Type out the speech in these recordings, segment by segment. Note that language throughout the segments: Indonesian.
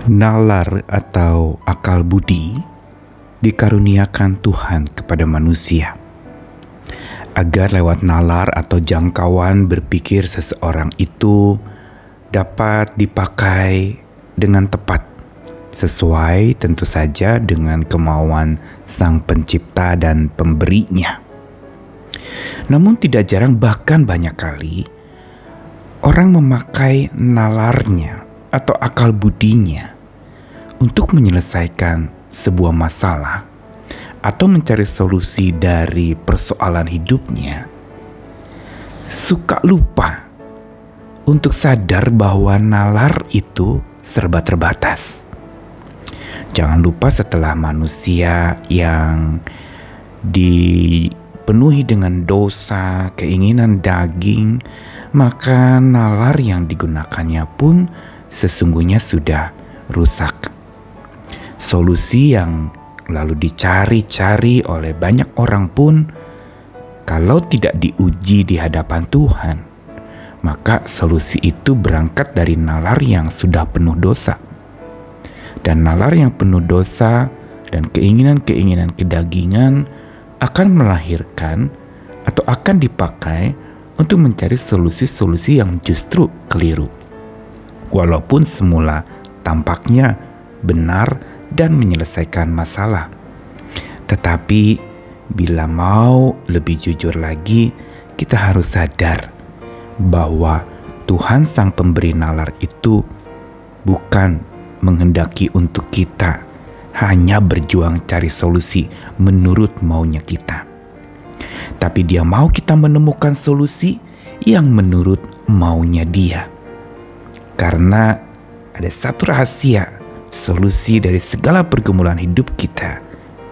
Nalar atau akal budi dikaruniakan Tuhan kepada manusia, agar lewat nalar atau jangkauan berpikir seseorang itu dapat dipakai dengan tepat, sesuai tentu saja dengan kemauan Sang Pencipta dan Pemberinya. Namun tidak jarang, bahkan banyak kali, orang memakai nalarnya atau akal budinya untuk menyelesaikan sebuah masalah atau mencari solusi dari persoalan hidupnya, suka lupa untuk sadar bahwa nalar itu serba terbatas. Jangan lupa, setelah manusia yang dipenuhi dengan dosa, keinginan daging, maka nalar yang digunakannya pun sesungguhnya sudah rusak. Solusi yang lalu dicari-cari oleh banyak orang pun, kalau tidak diuji di hadapan Tuhan, maka solusi itu berangkat dari nalar yang sudah penuh dosa. Dan nalar yang penuh dosa dan keinginan-keinginan kedagingan akan melahirkan atau akan dipakai untuk mencari solusi-solusi yang justru keliru, walaupun semula tampaknya benar dan menyelesaikan masalah. Tetapi bila mau lebih jujur lagi, kita harus sadar bahwa Tuhan Sang Pemberi nalar itu bukan menghendaki untuk kita hanya berjuang cari solusi menurut maunya kita, tapi Dia mau kita menemukan solusi yang menurut maunya Dia. Karena ada satu rahasia, solusi dari segala pergumulan hidup kita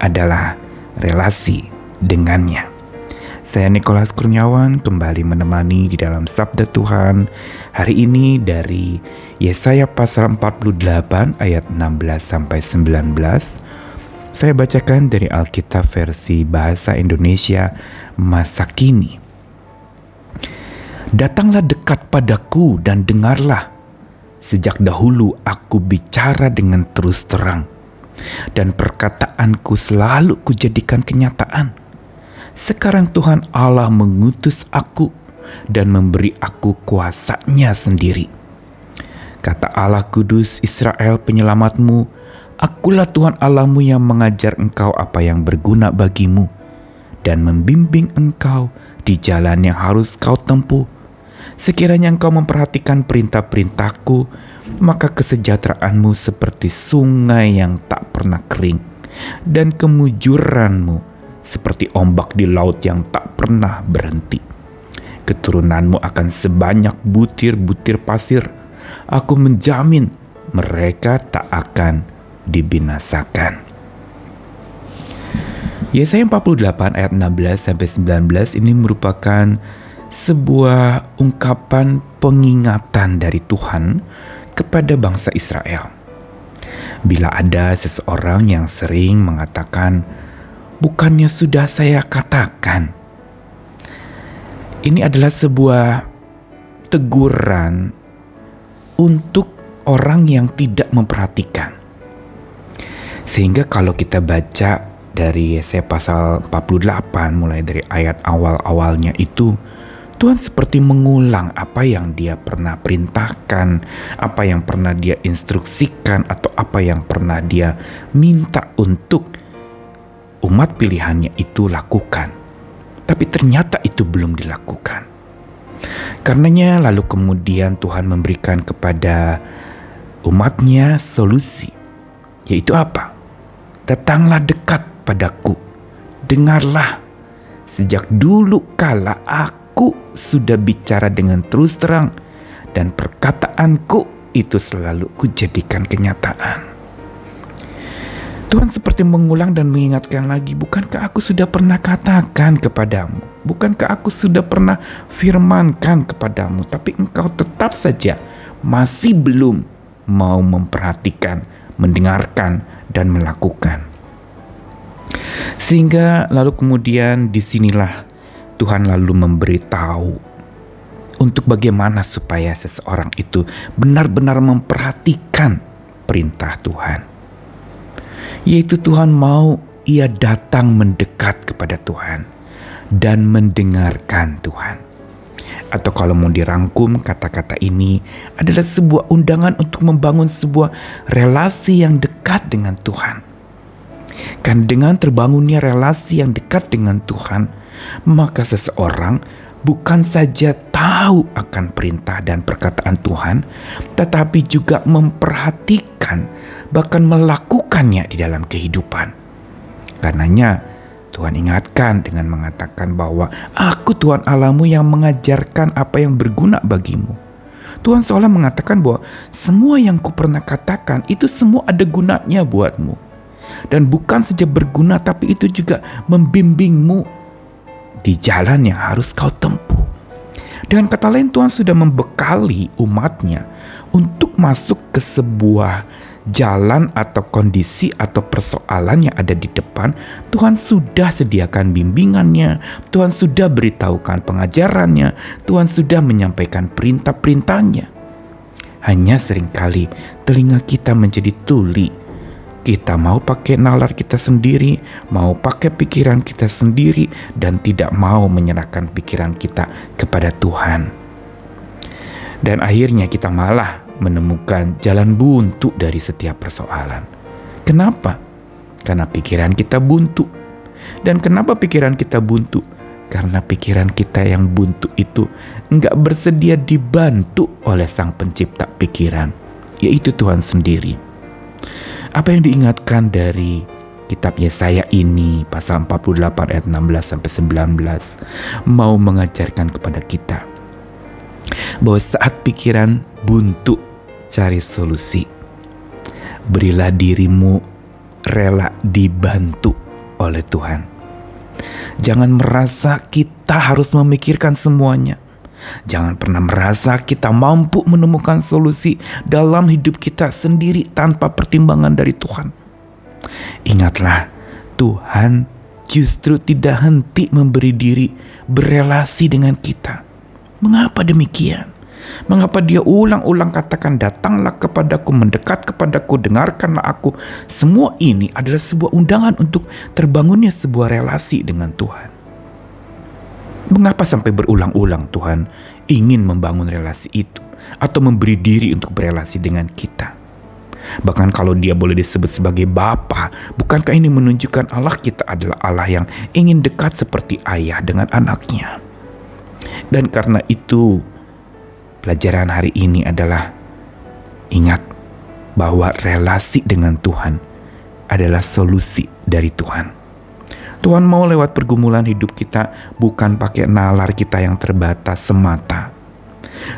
adalah relasi dengannya. Saya Nikolas Kurniawan kembali menemani di dalam Sabda Tuhan hari ini dari Yesaya pasal 48 ayat 16-19. Saya bacakan dari Alkitab versi Bahasa Indonesia Masa Kini. Datanglah dekat padaku dan dengarlah. Sejak dahulu aku bicara dengan terus terang, dan perkataanku selalu kujadikan kenyataan. Sekarang Tuhan Allah mengutus aku dan memberi aku kuasa-Nya sendiri. Kata Allah Kudus Israel penyelamatmu, akulah Tuhan Allahmu yang mengajar engkau apa yang berguna bagimu dan membimbing engkau di jalan yang harus kau tempuh. Sekiranya engkau memperhatikan perintah-perintahku, maka kesejahteraanmu seperti sungai yang tak pernah kering, dan kemujuranmu seperti ombak di laut yang tak pernah berhenti. Keturunanmu akan sebanyak butir-butir pasir. Aku menjamin mereka tak akan dibinasakan. Yesaya 48 ayat 16-19 ini merupakan sebuah ungkapan pengingatan dari Tuhan kepada bangsa Israel. Bila ada seseorang yang sering mengatakan, bukannya sudah saya katakan. Ini adalah sebuah teguran untuk orang yang tidak memperhatikan. Sehingga kalau kita baca dari Yesaya pasal 48 mulai dari ayat awal-awalnya itu, Tuhan seperti mengulang apa yang Dia pernah perintahkan, apa yang pernah Dia instruksikan, atau apa yang pernah Dia minta untuk umat pilihannya itu lakukan. Tapi ternyata itu belum dilakukan. Karenanya lalu kemudian Tuhan memberikan kepada umatnya solusi, yaitu apa? Datanglah dekat padaku, dengarlah. Sejak dulu kala aku sudah bicara dengan terus terang, dan perkataanku itu selalu kujadikan kenyataan. Tuhan seperti mengulang dan mengingatkan lagi, bukankah aku sudah pernah katakan kepadamu? Bukankah aku sudah pernah firmankan kepadamu? Tapi engkau tetap saja masih belum mau memperhatikan, mendengarkan, dan melakukan. Sehingga lalu kemudian disinilah Tuhan lalu memberitahu untuk bagaimana supaya seseorang itu benar-benar memperhatikan perintah Tuhan. Yaitu Tuhan mau ia datang mendekat kepada Tuhan dan mendengarkan Tuhan. Atau kalau mau dirangkum, kata-kata ini adalah sebuah undangan untuk membangun sebuah relasi yang dekat dengan Tuhan. Kan dengan terbangunnya relasi yang dekat dengan Tuhan, maka seseorang bukan saja tahu akan perintah dan perkataan Tuhan, tetapi juga memperhatikan, bahkan melakukannya di dalam kehidupan. Karenanya Tuhan ingatkan dengan mengatakan bahwa Aku Tuhan Allahmu yang mengajarkan apa yang berguna bagimu. Tuhan seolah mengatakan bahwa semua yang ku pernah katakan itu semua ada gunanya buatmu. Dan bukan saja berguna, tapi itu juga membimbingmu di jalan yang harus kau tempuh. Dengan kata lain, Tuhan sudah membekali umatnya untuk masuk ke sebuah jalan atau kondisi atau persoalan yang ada di depan. Tuhan sudah sediakan bimbingannya, Tuhan sudah beritahukan pengajarannya, Tuhan sudah menyampaikan perintah-perintahnya. Hanya seringkali telinga kita menjadi tuli. Kita mau pakai nalar kita sendiri, mau pakai pikiran kita sendiri, dan tidak mau menyerahkan pikiran kita kepada Tuhan. Dan akhirnya kita malah menemukan jalan buntu dari setiap persoalan. Kenapa? Karena pikiran kita buntu. Dan kenapa pikiran kita buntu? Karena pikiran kita yang buntu itu enggak bersedia dibantu oleh Sang Pencipta pikiran, yaitu Tuhan sendiri. Apa yang diingatkan dari kitab Yesaya ini, pasal 48 ayat 16-19, mau mengajarkan kepada kita bahwa saat pikiran buntu, cari solusi. Berilah dirimu rela dibantu oleh Tuhan. Jangan merasa kita harus memikirkan semuanya. Jangan pernah merasa kita mampu menemukan solusi dalam hidup kita sendiri tanpa pertimbangan dari Tuhan. Ingatlah, Tuhan justru tidak henti memberi diri berelasi dengan kita. Mengapa demikian? Mengapa Dia ulang-ulang katakan, datanglah kepadaku, mendekat kepadaku, dengarkanlah aku. Semua ini adalah sebuah undangan untuk terbangunnya sebuah relasi dengan Tuhan. Mengapa sampai berulang-ulang Tuhan ingin membangun relasi itu atau memberi diri untuk berelasi dengan kita? Bahkan kalau Dia boleh disebut sebagai Bapa, bukankah ini menunjukkan Allah kita adalah Allah yang ingin dekat seperti ayah dengan anaknya? Dan karena itu, pelajaran hari ini adalah ingat bahwa relasi dengan Tuhan adalah solusi dari Tuhan. Tuhan mau lewat pergumulan hidup kita bukan pakai nalar kita yang terbatas semata.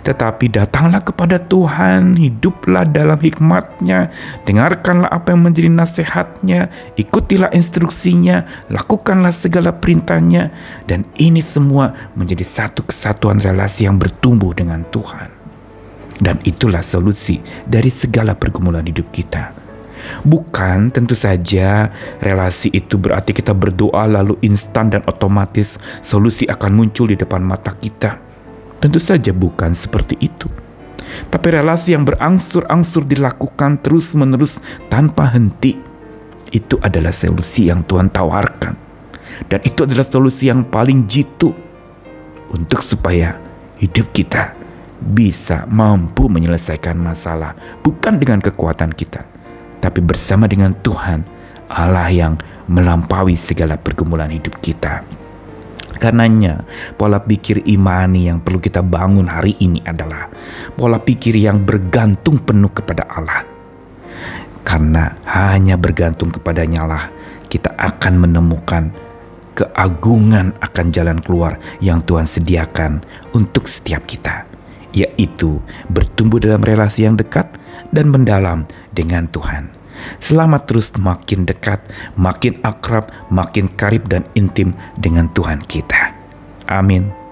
Tetapi datanglah kepada Tuhan, hiduplah dalam hikmat-Nya, dengarkanlah apa yang menjadi nasihat-Nya, ikutilah instruksinya, lakukanlah segala perintah-Nya, dan ini semua menjadi satu kesatuan relasi yang bertumbuh dengan Tuhan. Dan itulah solusi dari segala pergumulan hidup kita. Bukan tentu saja relasi itu berarti kita berdoa lalu instan dan otomatis solusi akan muncul di depan mata kita. Tentu saja bukan seperti itu. Tapi relasi yang berangsur-angsur dilakukan terus-menerus tanpa henti, itu adalah solusi yang Tuhan tawarkan. Dan itu adalah solusi yang paling jitu untuk supaya hidup kita bisa mampu menyelesaikan masalah, bukan dengan kekuatan kita, tapi bersama dengan Tuhan, Allah yang melampaui segala pergumulan hidup kita. Karenanya, pola pikir imani yang perlu kita bangun hari ini adalah pola pikir yang bergantung penuh kepada Allah. Karena hanya bergantung kepadanya lah kita akan menemukan keagungan akan jalan keluar yang Tuhan sediakan untuk setiap kita, yaitu bertumbuh dalam relasi yang dekat dan mendalam dengan Tuhan. Selamat terus makin dekat, makin akrab, makin karib dan intim dengan Tuhan kita. Amin.